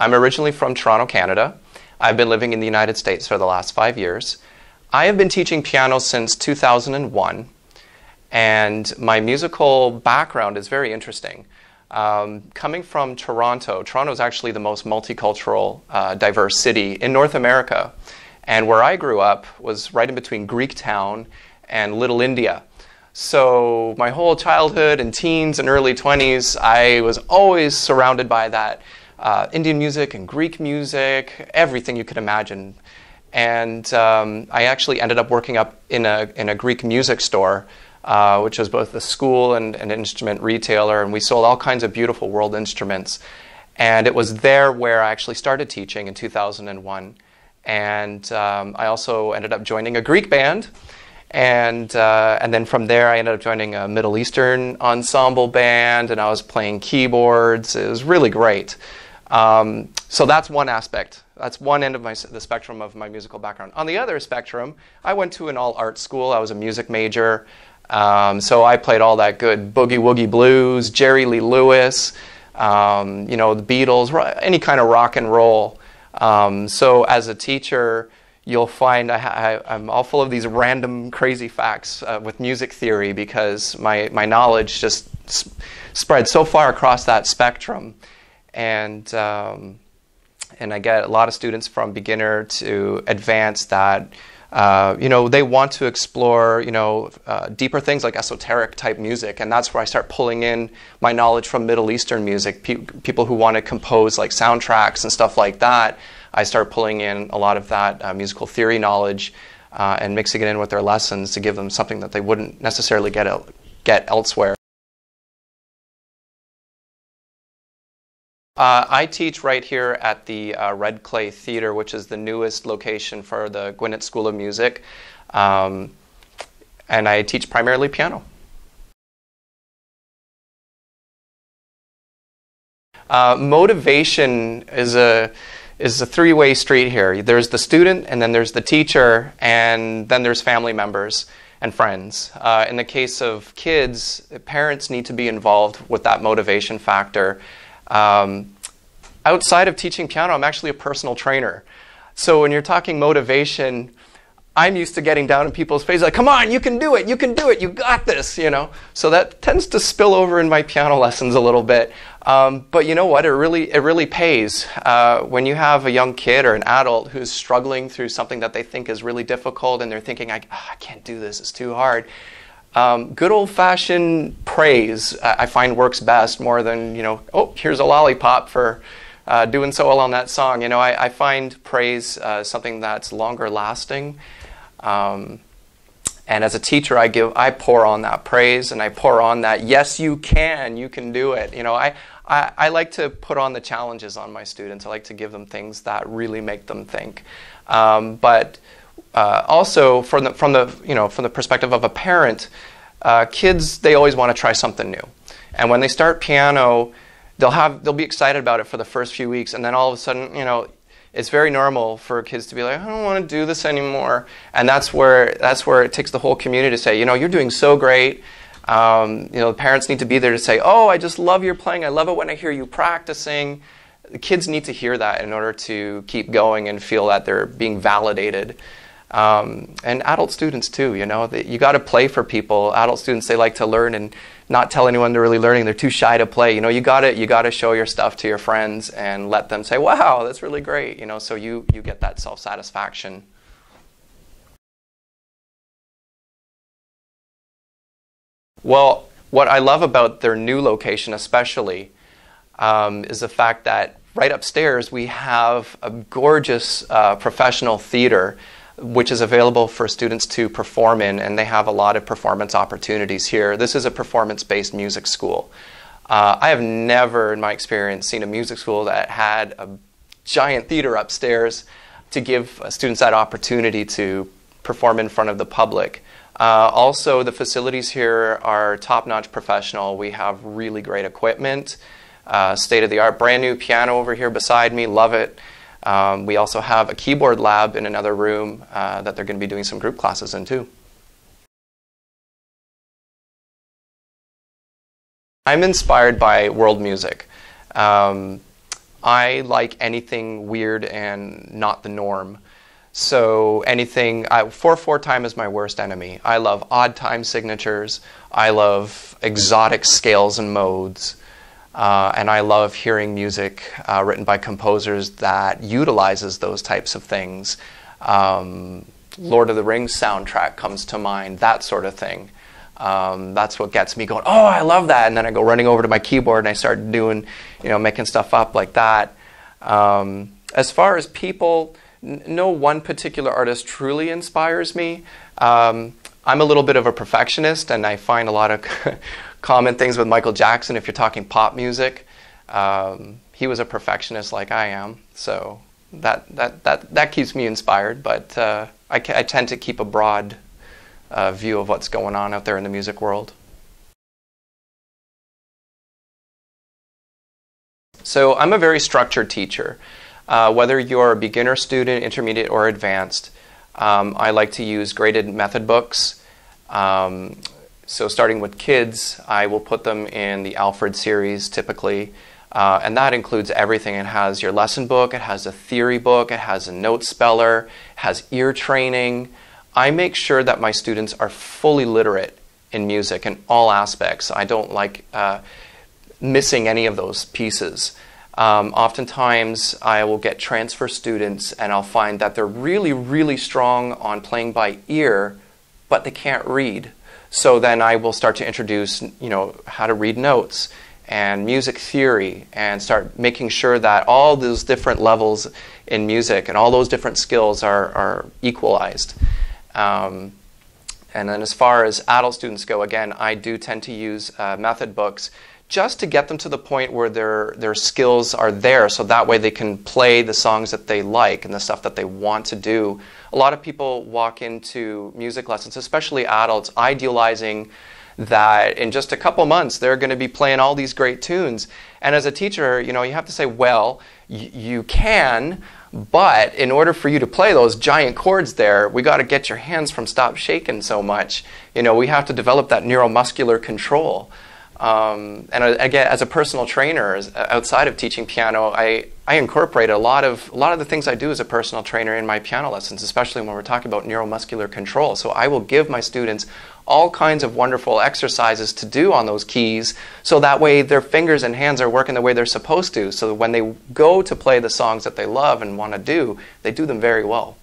I'm originally from Toronto, Canada. I've been living in the United States for the last 5 years. I have been teaching piano since 2001, and my musical background is very interesting. Coming from Toronto, Toronto is actually the most multicultural, diverse city in North America. And where I grew up was right in between Greektown and Little India. So my whole childhood and teens and early 20s, I was always surrounded by that Indian music and Greek music, everything you could imagine. And I actually ended up working up in a Greek music store, which was both a school and an instrument retailer, and we sold all kinds of beautiful world instruments. And it was there where I actually started teaching in 2001. And I also ended up joining a Greek band. And then from there, I ended up joining a Middle Eastern ensemble band, and I was playing keyboards. It was really great. So that's one aspect. That's one end of the spectrum of my musical background. On the other spectrum, I went to an all-art school. I was a music major. So I played all that good boogie-woogie blues, Jerry Lee Lewis, the Beatles, any kind of rock and roll. So as a teacher, you'll find I'm all full of these random crazy facts with music theory because my knowledge just spread so far across that spectrum. And I get a lot of students from beginner to advanced that they want to explore deeper things like esoteric type music, and that's where I start pulling in my knowledge from Middle Eastern music. People who want to compose like soundtracks and stuff like that, I start pulling in a lot of that musical theory knowledge and mixing it in with their lessons to give them something that they wouldn't necessarily get elsewhere. I teach right here at the Red Clay Theatre, which is the newest location for the Gwinnett School of Music, and I teach primarily piano. Motivation is a three-way street here. There's the student, and then there's the teacher, and then there's family members and friends. In the case of kids, parents need to be involved with that motivation factor. Outside of teaching piano, I'm actually a personal trainer. So when you're talking motivation, I'm used to getting down in people's faces like, come on, you can do it, you got this, So that tends to spill over in my piano lessons a little bit. But you know what, it really pays. When you have a young kid or an adult who's struggling through something that they think is really difficult and they're thinking, I can't do this, it's too hard. Good old-fashioned praise, I find works best more than, oh, here's a lollipop for doing so well on that song. I find praise something that's longer lasting. And as a teacher, I pour on that praise, and I pour on that, yes, you can do it. I like to put on the challenges on my students. I like to give them things that really make them think. But also from the perspective of a parent, kids, they always want to try something new. And when they start piano, they'll be excited about it for the first few weeks, and then all of a sudden, it's very normal for kids to be like, I don't want to do this anymore. And that's where it takes the whole community to say, you're doing so great. The parents need to be there to say, oh, I just love your playing. I love it when I hear you practicing. The kids need to hear that in order to keep going and feel that they're being validated. And adult students too, you got to play for people. Adult students, they like to learn and not tell anyone they're really learning. They're too shy to play. You got to show your stuff to your friends and let them say, wow, that's really great. So you get that self-satisfaction. Well, what I love about their new location especially is the fact that right upstairs we have a gorgeous professional theater which is available for students to perform in, and they have a lot of performance opportunities here. This is a performance-based music school. I have never, in my experience, seen a music school that had a giant theater upstairs to give students that opportunity to perform in front of the public. Also, the facilities here are top-notch professional. We have really great equipment, state-of-the-art, brand new piano over here beside me, love it. We also have a keyboard lab in another room that they're going to be doing some group classes in too. I'm inspired by world music. I like anything weird and not the norm. So anything, 4/4 time is my worst enemy. I love odd time signatures. I love exotic scales and modes. And I love hearing music written by composers that utilizes those types of things. Lord of the Rings soundtrack comes to mind, that sort of thing. That's what gets me going, oh, I love that. And then I go running over to my keyboard and I start doing, making stuff up like that. As far as people, no one particular artist truly inspires me. I'm a little bit of a perfectionist, and I find a lot of common things with Michael Jackson if you're talking pop music. He was a perfectionist like I am, so that keeps me inspired, but I tend to keep a broad view of what's going on out there in the music world. So I'm a very structured teacher. Whether you're a beginner student, intermediate, or advanced, I like to use graded method books. So starting with kids, I will put them in the Alfred series typically, and that includes everything. It has your lesson book, it has a theory book, it has a note speller, it has ear training. I make sure that my students are fully literate in music in all aspects. I don't like missing any of those pieces. Oftentimes I will get transfer students and I'll find that they're really, really strong on playing by ear, but they can't read. So then I will start to introduce, how to read notes and music theory, and start making sure that all those different levels in music and all those different skills are equalized. And then as far as adult students go, again, I do tend to use method books just to get them to the point where their skills are there, so that way they can play the songs that they like and the stuff that they want to do. A lot of people walk into music lessons, especially adults, idealizing that in just a couple months they're going to be playing all these great tunes. And as a teacher, you have to say, well, you can, but in order for you to play those giant chords there, we got to get your hands from stop shaking so much. We have to develop that neuromuscular control. And again, as a personal trainer, outside of teaching piano, I incorporate a lot of the things I do as a personal trainer in my piano lessons, especially when we're talking about neuromuscular control. So I will give my students all kinds of wonderful exercises to do on those keys, so that way their fingers and hands are working the way they're supposed to, so that when they go to play the songs that they love and want to do, they do them very well.